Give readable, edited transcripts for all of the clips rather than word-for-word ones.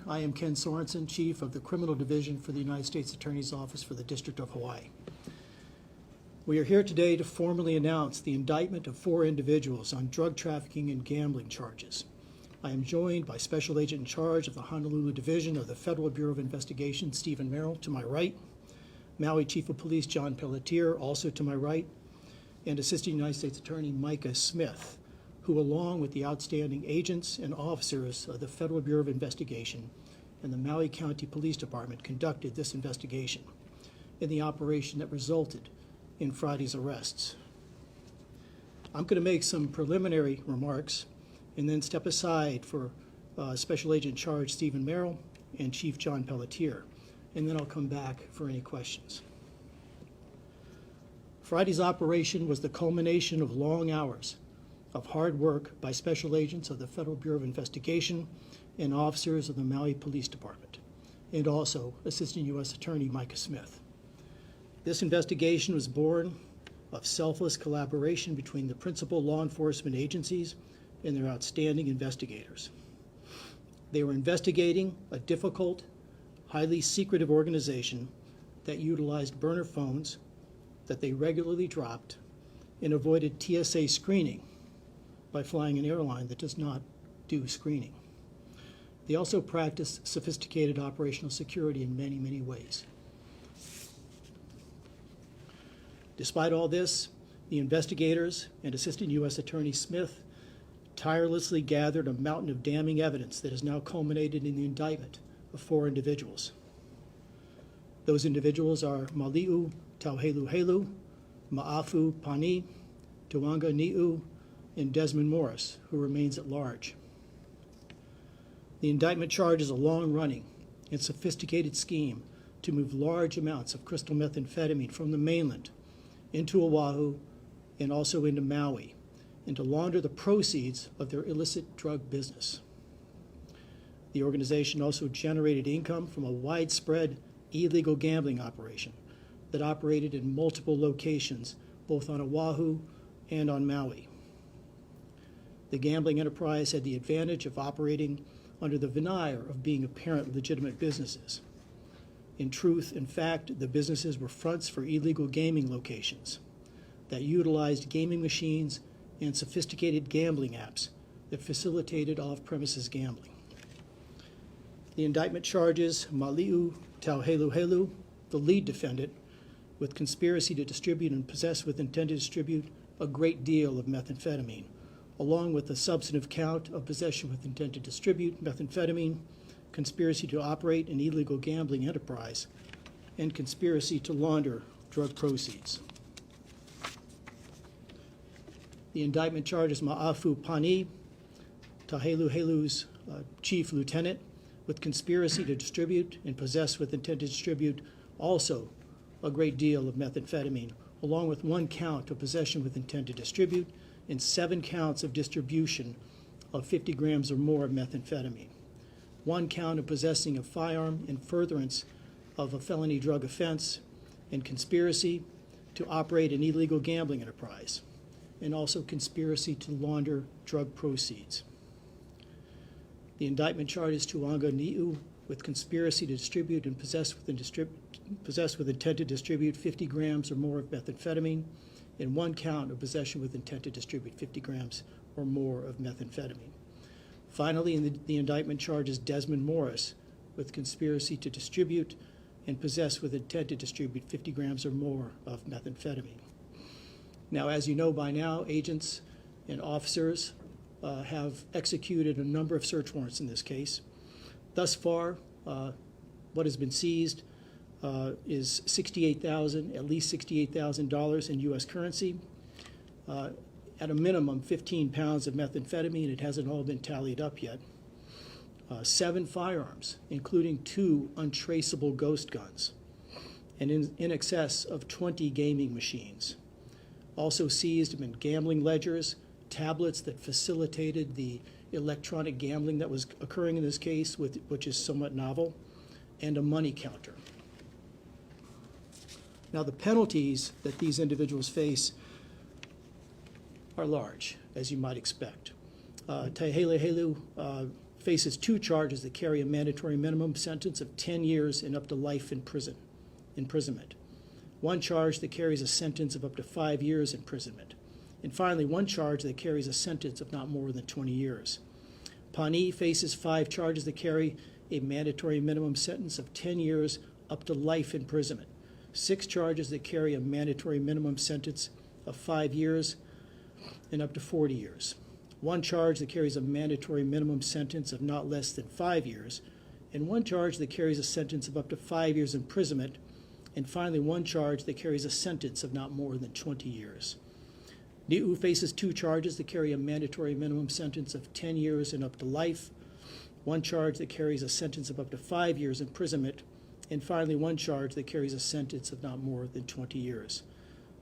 I am Ken Sorensen, Chief of the Criminal Division for the United States Attorney's Office for the District of Hawaii. We are here today to formally announce the indictment of 4 individuals on drug trafficking and gambling charges. I am joined by Special Agent in charge of the Honolulu Division of the Federal Bureau of Investigation, Stephen Merrill, to my right, Maui Chief of Police John Pelletier, also to my right, and Assistant United States Attorney Micah Smith, who, along with the outstanding agents and officers of the Federal Bureau of Investigation and the Maui County Police Department, conducted this investigation in the operation that resulted in Friday's arrests. I'm going to make some preliminary remarks and then step aside for Special Agent in charge Stephen Merrill and Chief John Pelletier, and then I'll come back for any questions. Friday's operation was the culmination of long hours of hard work by special agents of the Federal Bureau of Investigation and officers of the Maui Police Department, and also Assistant U.S. Attorney Micah Smith. This investigation was born of selfless collaboration between the principal law enforcement agencies and their outstanding investigators. They were investigating a difficult, highly secretive organization that utilized burner phones that they regularly dropped and avoided TSA screening by flying an airline that does not do screening. They also practice sophisticated operational security in many, many ways. Despite all this, the investigators and Assistant U.S. Attorney Smith tirelessly gathered a mountain of damning evidence that has now culminated in the indictment of 4 individuals. Those individuals are Mali'u Tauheluhelu, Ma'afu Pani, Tuanga Ni'u, and Desmond Morris, who remains at large. The indictment charges a long-running and sophisticated scheme to move large amounts of crystal methamphetamine from the mainland into Oahu and also into Maui, and to launder the proceeds of their illicit drug business. The organization also generated income from a widespread illegal gambling operation that operated in multiple locations, both on Oahu and on Maui. The gambling enterprise had the advantage of operating under the veneer of being apparent legitimate businesses. In truth, in fact, the businesses were fronts for illegal gaming locations that utilized gaming machines and sophisticated gambling apps that facilitated off-premises gambling. The indictment charges Mali'u Tauheluhelu, the lead defendant, with conspiracy to distribute and possess with intent to distribute a great deal of methamphetamine, along with the substantive count of possession with intent to distribute methamphetamine, conspiracy to operate an illegal gambling enterprise, and conspiracy to launder drug proceeds. The indictment charges Ma'afu Pani, Tauheluhelu's chief lieutenant, with conspiracy to distribute and possess with intent to distribute also a great deal of methamphetamine, along with 1 count of possession with intent to distribute and 7 counts of distribution of 50 grams or more of methamphetamine, 1 count of possessing a firearm in furtherance of a felony drug offense, and conspiracy to operate an illegal gambling enterprise, and also conspiracy to launder drug proceeds. The indictment charges Tuanga Ni'u with conspiracy to distribute and possess with intent to distribute 50 grams or more of methamphetamine, and 1 count of possession with intent to distribute 50 grams or more of methamphetamine. Finally, the indictment charges Desmond Morris with conspiracy to distribute and possess with intent to distribute 50 grams or more of methamphetamine. Now, as you know by now, agents and officers have executed a number of search warrants in this case. Thus far, what has been seized is at least $68,000 in U.S. currency. At a minimum, 15 pounds of methamphetamine. It hasn't all been tallied up yet. 7 firearms, including 2 untraceable ghost guns, and in excess of 20 gaming machines. Also seized have been gambling ledgers, tablets that facilitated the electronic gambling that was occurring in this case, which is somewhat novel, and a money counter. Now, the penalties that these individuals face are large, as you might expect. Tauheluhelu faces 2 charges that carry a mandatory minimum sentence of 10 years and up to life imprisonment. 1 charge that carries a sentence of up to 5 years imprisonment. And finally, 1 charge that carries a sentence of not more than 20 years. Pani faces 5 charges that carry a mandatory minimum sentence of 10 years up to life imprisonment. 6 charges that carry a mandatory minimum sentence of 5 years and up to 40 years. 1 charge that carries a mandatory minimum sentence of not less than 5 years, and 1 charge that carries a sentence of up to 5 years imprisonment, and finally 1 charge that carries a sentence of not more than 20 years. Ni'u faces 2 charges that carry a mandatory minimum sentence of 10 years and up to life, 1 charge that carries a sentence of up to 5 years imprisonment, and finally 1 charge that carries a sentence of not more than 20 years.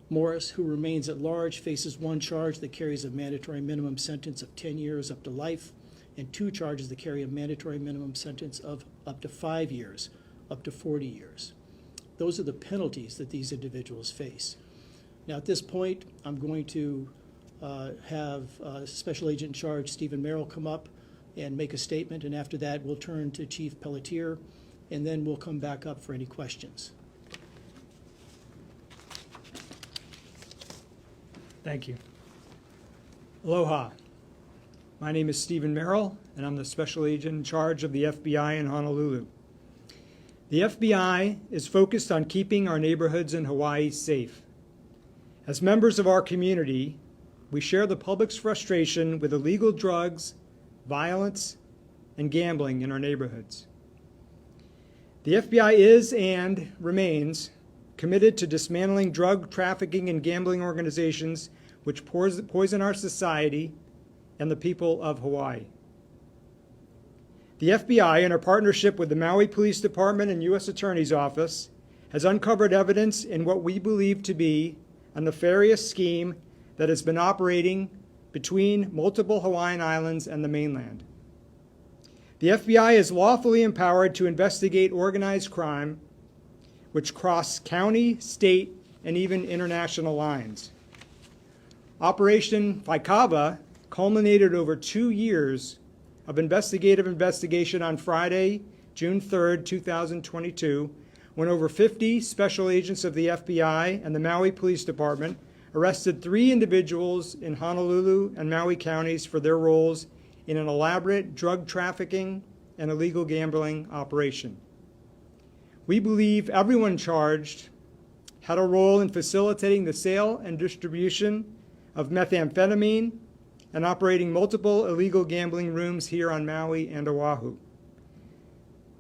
Morris, who remains at large, faces 1 charge that carries a mandatory minimum sentence of 10 years up to life, and 2 charges that carry a mandatory minimum sentence of up to 5 years, up to 40 years. Those are the penalties that these individuals face. Now, at this point, I'm going to have Special Agent in Charge Stephen Merrill come up and make a statement, and after that, we'll turn to Chief Pelletier, and then we'll come back up for any questions. Thank you. Aloha. My name is Stephen Merrill, and I'm the Special Agent in charge of the FBI in Honolulu. The FBI is focused on keeping our neighborhoods in Hawaii safe. As members of our community, we share the public's frustration with illegal drugs, violence, and gambling in our neighborhoods. The FBI is and remains committed to dismantling drug trafficking and gambling organizations which poison our society and the people of Hawaii. The FBI, in a partnership with the Maui Police Department and U.S. Attorney's Office, has uncovered evidence in what we believe to be a nefarious scheme that has been operating between multiple Hawaiian islands and the mainland. The FBI is lawfully empowered to investigate organized crime which cross county, state, and even international lines. Operation Faikava culminated over 2 years of investigation on Friday, June 3rd, 2022, when over 50 special agents of the FBI and the Maui Police Department arrested 3 individuals in Honolulu and Maui counties for their roles in an elaborate drug trafficking and illegal gambling operation. We believe everyone charged had a role in facilitating the sale and distribution of methamphetamine and operating multiple illegal gambling rooms here on Maui and Oʻahu.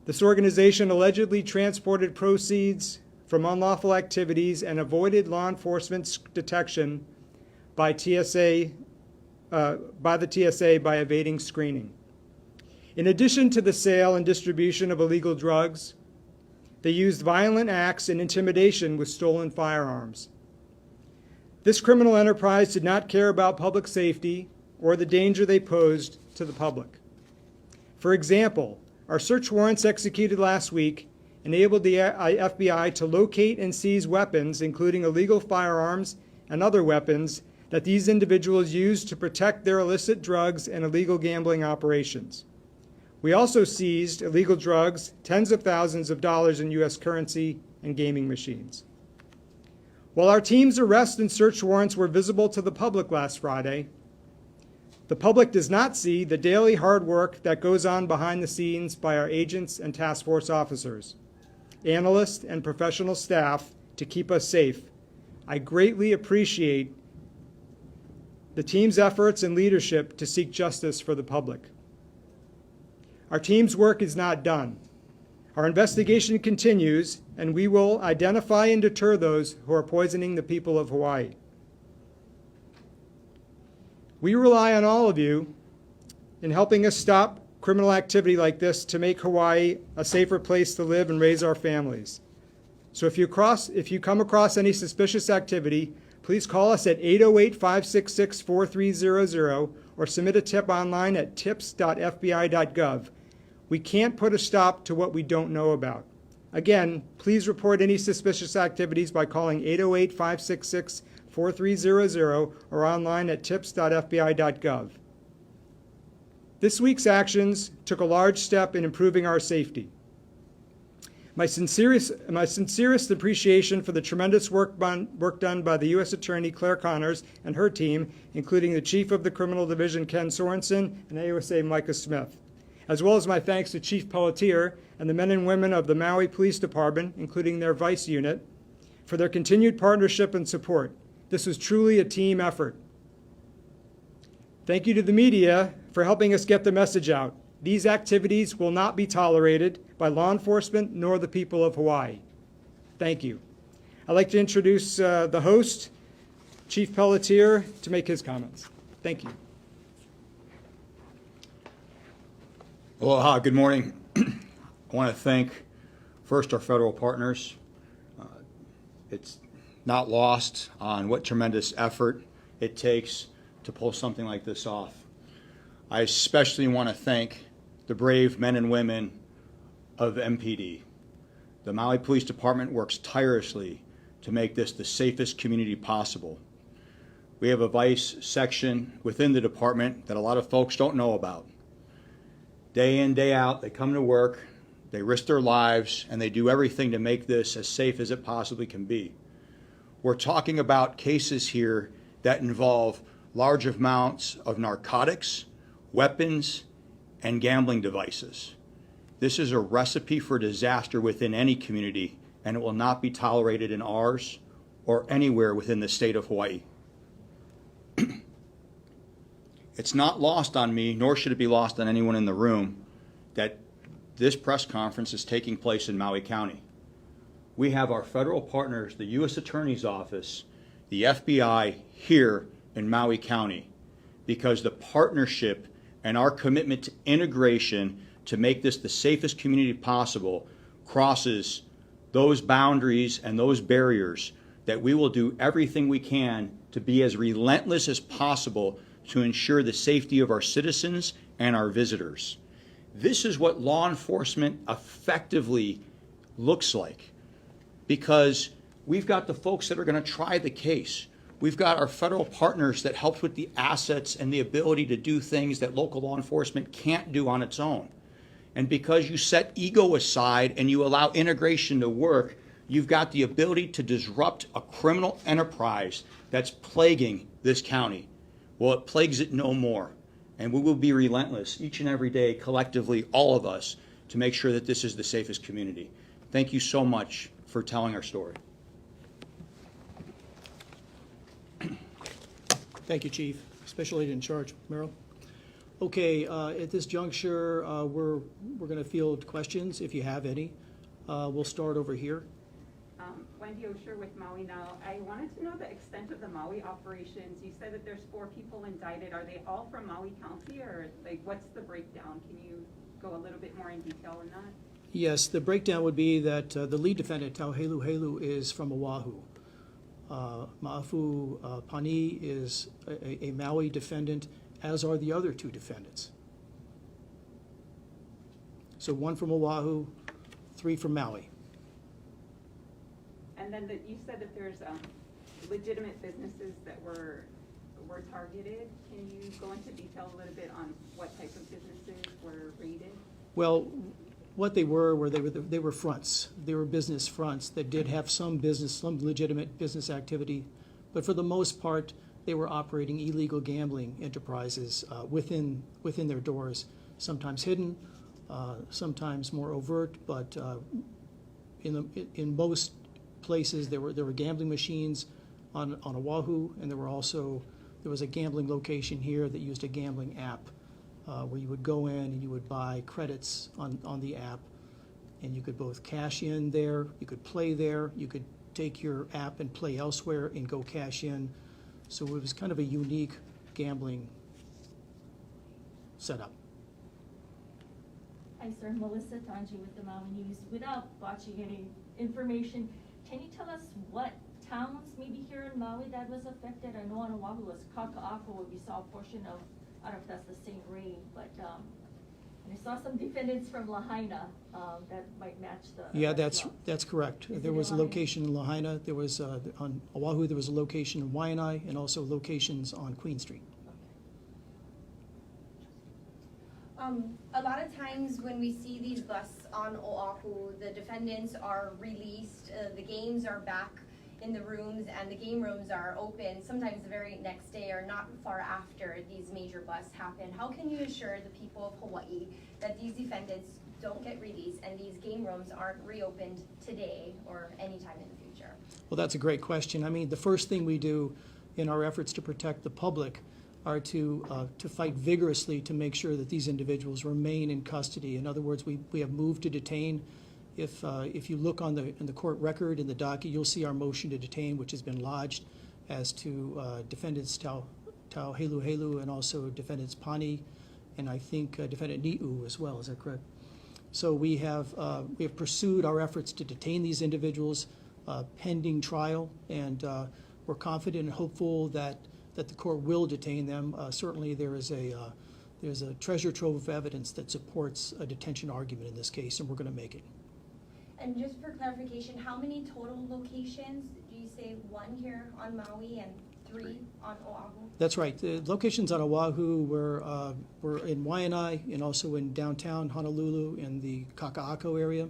This organization allegedly transported proceeds from unlawful activities and avoided law enforcement's detection by the TSA by evading screening. In addition to the sale and distribution of illegal drugs, they used violent acts and intimidation with stolen firearms. This criminal enterprise did not care about public safety or the danger they posed to the public. For example, our search warrants executed last week enabled the FBI to locate and seize weapons, including illegal firearms and other weapons that these individuals used to protect their illicit drugs and illegal gambling operations. We also seized illegal drugs, tens of thousands of dollars in U.S. currency, and gaming machines. While our team's arrest and search warrants were visible to the public last Friday, the public does not see the daily hard work that goes on behind the scenes by our agents and task force officers, analysts, and professional staff to keep us safe. I greatly appreciate the team's efforts and leadership to seek justice for the public. Our team's work is not done. Our investigation continues, and we will identify and deter those who are poisoning the people of Hawaii. We rely on all of you in helping us stop criminal activity like this to make Hawaii a safer place to live and raise our families. So if you come across any suspicious activity, please call us at 808-566-4300 or submit a tip online at tips.fbi.gov. We can't put a stop to what we don't know about. Again, please report any suspicious activities by calling 808-566-4300 or online at tips.fbi.gov. This week's actions took a large step in improving our safety. My sincerest appreciation for the tremendous work done by the U.S. Attorney Claire Connors and her team, including the Chief of the Criminal Division Ken Sorensen and AUSA Micah Smith, as well as my thanks to Chief Pelletier and the men and women of the Maui Police Department, including their Vice Unit, for their continued partnership and support. This was truly a team effort. Thank you to the media for helping us get the message out. These activities will not be tolerated by law enforcement nor the people of Hawaii. Thank you. I'd like to introduce the host, Chief Pelletier, to make his comments. Thank you. Aloha, good morning. I want to thank first our federal partners. It's not lost on what tremendous effort it takes to pull something like this off. I especially want to thank the brave men and women of MPD. The Maui Police Department works tirelessly to make this the safest community possible. We have a vice section within the department that a lot of folks don't know about. Day in, day out, they come to work, they risk their lives, and they do everything to make this as safe as it possibly can be. We're talking about cases here that involve large amounts of narcotics, weapons, and gambling devices. This is a recipe for disaster within any community, and it will not be tolerated in ours or anywhere within the state of Hawaii. It's not lost on me, nor should it be lost on anyone in the room, that this press conference is taking place in Maui County. We have our federal partners, the U.S. Attorney's Office, the FBI here in Maui County, because the partnership and our commitment to integration to make this the safest community possible crosses those boundaries and those barriers, that we will do everything we can to be as relentless as possible to ensure the safety of our citizens and our visitors. This is what law enforcement effectively looks like, because we've got the folks that are going to try the case. We've got our federal partners that help with the assets and the ability to do things that local law enforcement can't do on its own. And because you set ego aside and you allow integration to work, you've got the ability to disrupt a criminal enterprise that's plaguing this county. Well, it plagues it no more. And we will be relentless each and every day, collectively, all of us, to make sure that this is the safest community. Thank you so much for telling our story. Thank you, Chief. Special Agent in Charge, Merrill. Okay, at this juncture, we're going to field questions if you have any. We'll start over here. Wendy Osher with Maui Now. I wanted to know the extent of the Maui operations. You said that there's 4 people indicted. Are they all from Maui County, or like what's the breakdown? Can you go a little bit more in detail on that? Yes, the breakdown would be that the lead defendant, Tauhelu is from Oʻahu. Ma'afu Pani is a Maui defendant, as are the other 2 defendants. So 1 from Oʻahu, 3 from Maui. And then you said that there's legitimate businesses that were targeted. Can you go into detail a little bit on what type of businesses were raided? Well, what they were they were fronts. They were business fronts that did have some legitimate business activity, but for the most part, they were operating illegal gambling enterprises within their doors, sometimes hidden, sometimes more overt, but in most places there were gambling machines on Oʻahu, and there was a gambling location here that used a gambling app where you would go in and you would buy credits on the app, and you could both cash in there, you could play there, you could take your app and play elsewhere and go cash in. So it was kind of a unique gambling setup. Hi, sir. Melissa Tanji with the Maui News. Without botching any information, can you tell us what towns maybe here in Maui that was affected? I know on Oahu was Kaka'ako, where we saw a portion of, I don't know if that's the same raid, but and I saw some defendants from Lahaina that might match the. Yeah, that's correct. There was a location in Lahaina. There was on Oahu. There was a location in Waianae, and also locations on Queen Street. A lot of times when we see these busts on Oʻahu, the defendants are released, the games are back in the rooms and the game rooms are open, sometimes the very next day or not far after these major busts happen. How can you assure the people of Hawaii that these defendants don't get released and these game rooms aren't reopened today or anytime in the future? Well, that's a great question. I mean, the first thing we do in our efforts to protect the public are to fight vigorously to make sure that these individuals remain in custody. In other words, we have moved to detain. If you look in the court record, in the docket, you'll see our motion to detain, which has been lodged as to defendants Helu and also defendants Pani, and I think defendant Ni'u as well. Is that correct? So we have pursued our efforts to detain these individuals pending trial, and we're confident and hopeful that the court will detain them. Certainly there's a treasure trove of evidence that supports a detention argument in this case, and we're going to make it. And just for clarification, how many total locations? Do you say 1 here on Maui and 3 on Oʻahu? That's right. The locations on Oahu were in Waianae and also in downtown Honolulu in the Kaka'ako area.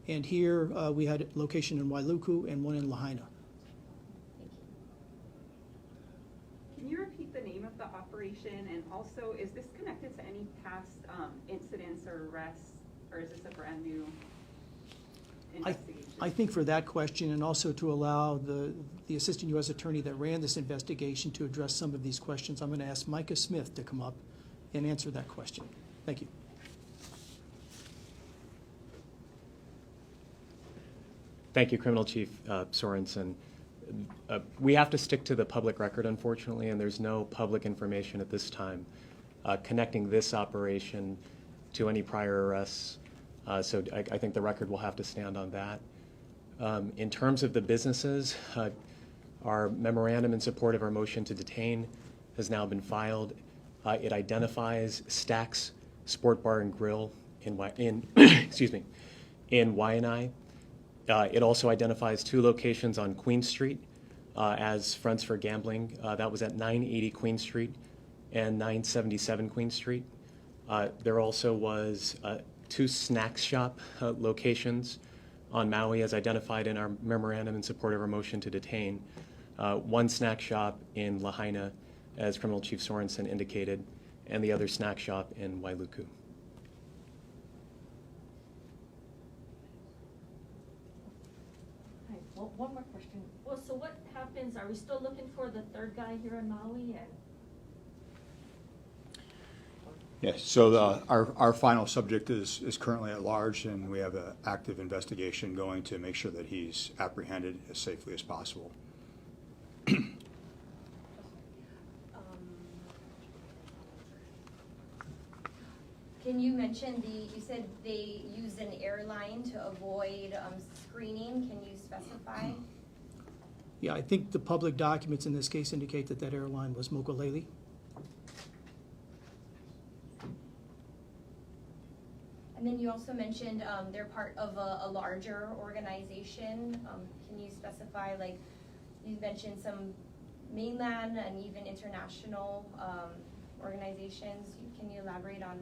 And here we had a location in Wailuku and one in Lahaina. Can you repeat the name of the operation, and also is this connected to any past incidents or arrests, or is this a brand new investigation? I think for that question, and also to allow the Assistant U.S. Attorney that ran this investigation to address some of these questions, I'm going to ask Micah Smith to come up and answer that question. Thank you. Thank you, Criminal Chief Sorensen. We have to stick to the public record, unfortunately, and there's no public information at this time connecting this operation to any prior arrests. So I think the record will have to stand on that. In terms of the businesses, our memorandum in support of our motion to detain has now been filed. It identifies Stacks Sport Bar and Grill in excuse me, in Waianae. It also identifies 2 locations on Queen Street as Friends for Gambling. That was at 980 Queen Street and 977 Queen Street. There also was 2 snack shop locations on Maui as identified in our memorandum in support of our motion to detain. 1 snack shop in Lahaina, as Criminal Chief Sorensen indicated, and the other snack shop in Wailuku. One more question. Well, so what happens? Are we still looking for the 3rd guy here in Maui? And Yes, so our final subject is currently at large, and we have an active investigation going to make sure that he's apprehended as safely as possible. Can you mention you said they used an airline to avoid screening. Can you specify? Yeah, I think the public documents in this case indicate that that airline was Mokulele. And then you also mentioned they're part of a larger organization. Can you specify, like, you mentioned some mainland and even international organizations. Can you elaborate on,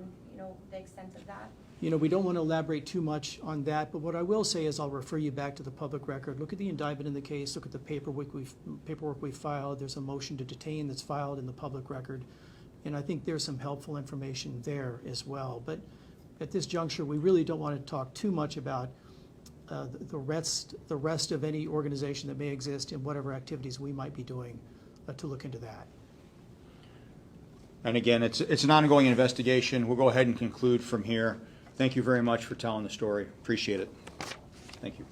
the extent of that? We don't want to elaborate too much on that, but what I will say is I'll refer you back to the public record. Look at the indictment in the case, look at the paperwork we filed. There's a motion to detain that's filed in the public record, and I think there's some helpful information there as well. But at this juncture, we really don't want to talk too much about the rest of any organization that may exist and whatever activities we might be doing to look into that. And again, it's an ongoing investigation. We'll go ahead and conclude from here. Thank you very much for telling the story. Appreciate it. Thank you.